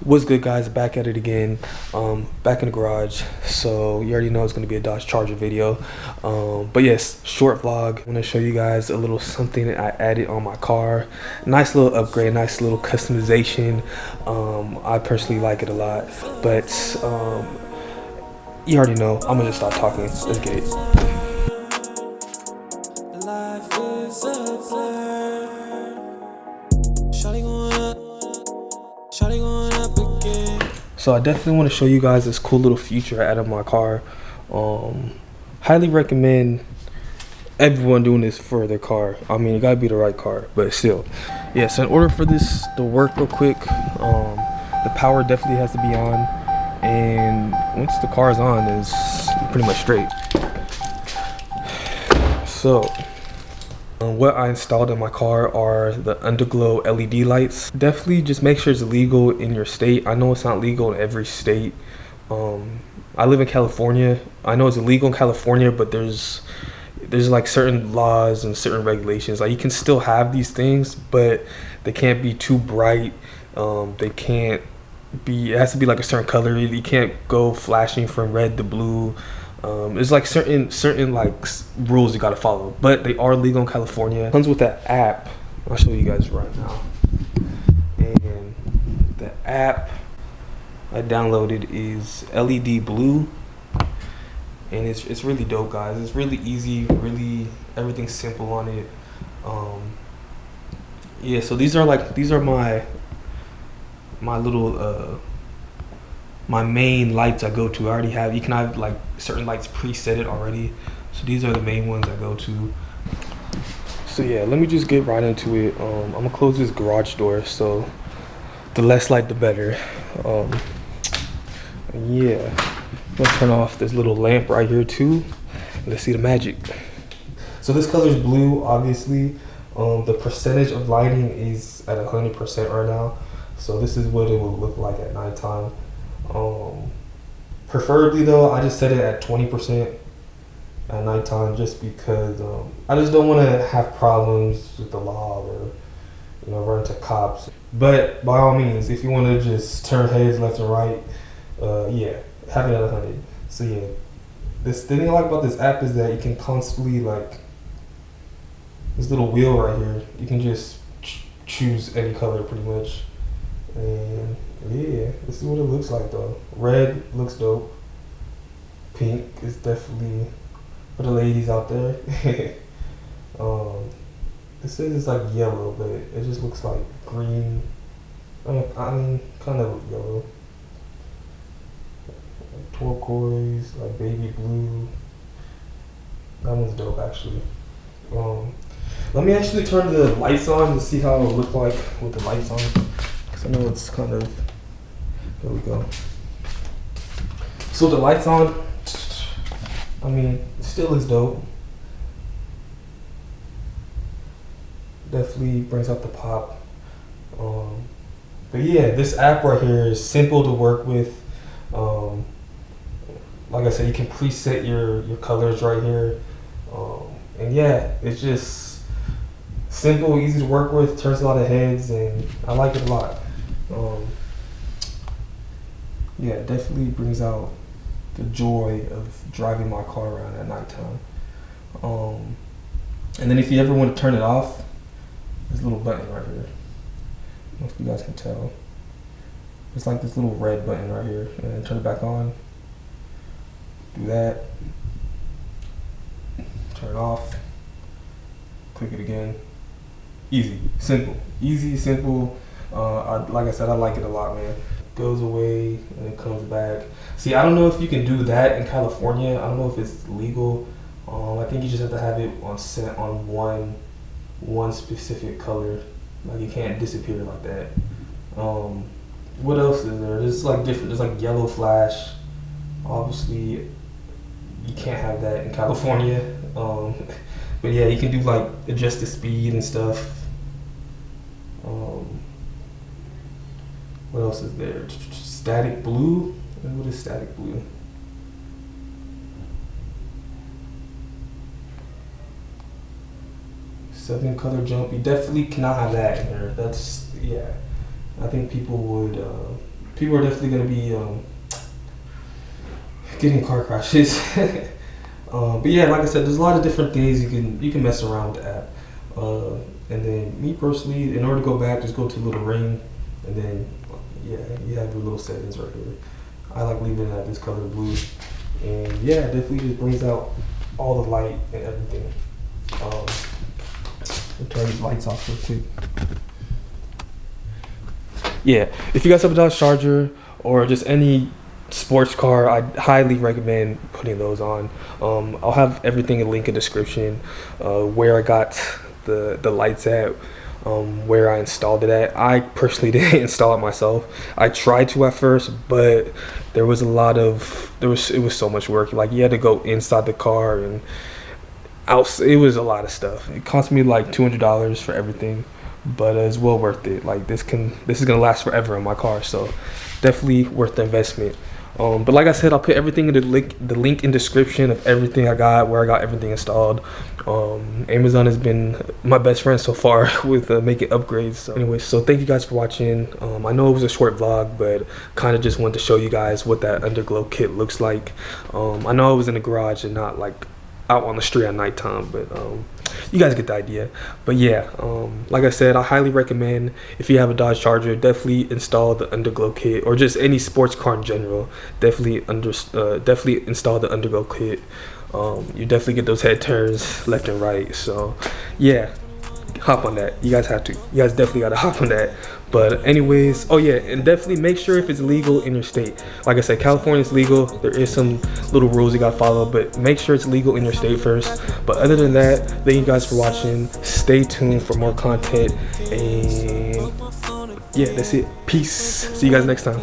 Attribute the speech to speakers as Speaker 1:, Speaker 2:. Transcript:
Speaker 1: What's good, guys? Back at it again. Back in the garage. So you already know it's going to be a Dodge Charger video. But yes, short vlog. I'm going to show you guys a little something that I added on my car. Nice little upgrade, nice little customization. I personally like it a lot. But you already know. I'm going to just stop talking. Let's get it.
Speaker 2: Life is a blur. Shawty going up again.
Speaker 1: So I definitely want to show you guys this cool little feature I added on my car. Highly recommend everyone doing this for their car. I mean, it gotta be the right car, but still. Yeah, so in order for this to work real quick, the power definitely has to be on. And once the car is on, it's pretty much straight. So what I installed in my car are the Underglow LED lights. Definitely just make sure it's legal in your state. I know it's not legal in every state. I live in California. I know it's illegal in California, but there's like certain laws and certain regulations. Like you can still have these things, but they can't be too bright. They can't be, it has to be like a certain color. You can't go flashing from red to blue. There's like certain like rules you gotta follow, but they are legal in California. It comes with that app. I'll show you guys right now. And the app I downloaded is LED Blue, and it's really dope, guys. It's really easy, really everything's simple on it. Yeah, so these are my little my main lights I go to. I already have, you can have like certain lights preset already. So these are the main ones I go to. So yeah, let me just get right into it. I'm gonna close this garage door, so the less light the better. Yeah, I'm gonna turn off this little lamp right here too. Let's see the magic. So this color is blue, obviously. The percentage of lighting is at 100% right now. So this is what it will look like at nighttime. Preferably though, I just set it at 20% at nighttime, just because I just don't want to have problems with the law or run into cops. But by all means, if you want to just turn heads left and right, yeah, have it at 100. So yeah, the thing I like about this app is that you can constantly, like, this little wheel right here, you can just choose any color pretty much. And yeah, this is what it looks like though. Red looks dope. Pink is definitely for the ladies out there. It says it's like yellow, but it just looks like green. I mean, kind of yellow. Like turquoise, like baby blue. That one's dope actually. Let me actually turn the lights on to see how it'll look like with the lights on. I know it's kind of, there we go. So the lights on, I mean, it still looks dope. Definitely brings out the pop. But yeah, this app right here is simple to work with. Like I said, you can preset your colors right here. And yeah, it's just simple, easy to work with, turns a lot of heads, and I like it a lot. Yeah, it definitely brings out the joy of driving my car around at nighttime. And then if you ever want to turn it off, there's a little button right here. I don't know if you guys can tell. It's like this little red button right here, and then turn it back on. Do that. Turn it off. Click it again. Easy, simple, easy, simple. Like I said, I like it a lot, man. Goes away and it comes back. See, I don't know if you can do that in California. I don't know if it's legal. I think you just have to have it on set on one specific color. Like you can't disappear like that. What else is there? There's like different. There's like yellow flash. Obviously, you can't have that in California. But yeah, you can do like adjust the speed and stuff. What else is there? Static blue. What is static blue? Seven color jump. You definitely cannot have that in there. That's, yeah. I think people would people are definitely gonna be getting in car crashes. But yeah, like I said, there's a lot of different things you can mess around with the app. And then me personally, in order to go back, just go to a little ring, and then yeah, you have your little settings right here. I like leaving it at this color blue, and yeah, it definitely just brings out all the light and everything. I'll turn these lights off real quick. Yeah, if you guys have a Dodge Charger or just any sports car, I highly recommend putting those on. I'll have everything in link in description, where I got the lights at, where I installed it at. I personally didn't install it myself. I tried to at first, but there was it was so much work. Like, you had to go inside the car and out. It was a lot of stuff. It cost me like $200 for everything, but it's well worth it. Like, this is gonna last forever in my car, so definitely worth the investment. But like I said, I'll put everything in the link in description of everything I got, where I got everything installed. Amazon has been my best friend so far with making upgrades. So anyway, so thank you guys for watching. I know it was a short vlog, but kind of just wanted to show you guys what that Underglow kit looks like. I know I was in the garage and not like out on the street at nighttime, but you guys get the idea. But yeah, like I said, I highly recommend, if you have a Dodge Charger, definitely install the Underglow kit, or just any sports car in general. Definitely install the Underglow kit. You definitely get those head turns left and right. So yeah, hop on that. You guys have to. You guys definitely gotta hop on that. But anyways, oh yeah, and definitely make sure if it's legal in your state. Like I said, California is legal. There is some little rules you gotta follow, but make sure it's legal in your state first. But other than that, thank you guys for watching. Stay tuned for more content, and yeah, that's it. Peace. See you guys next time.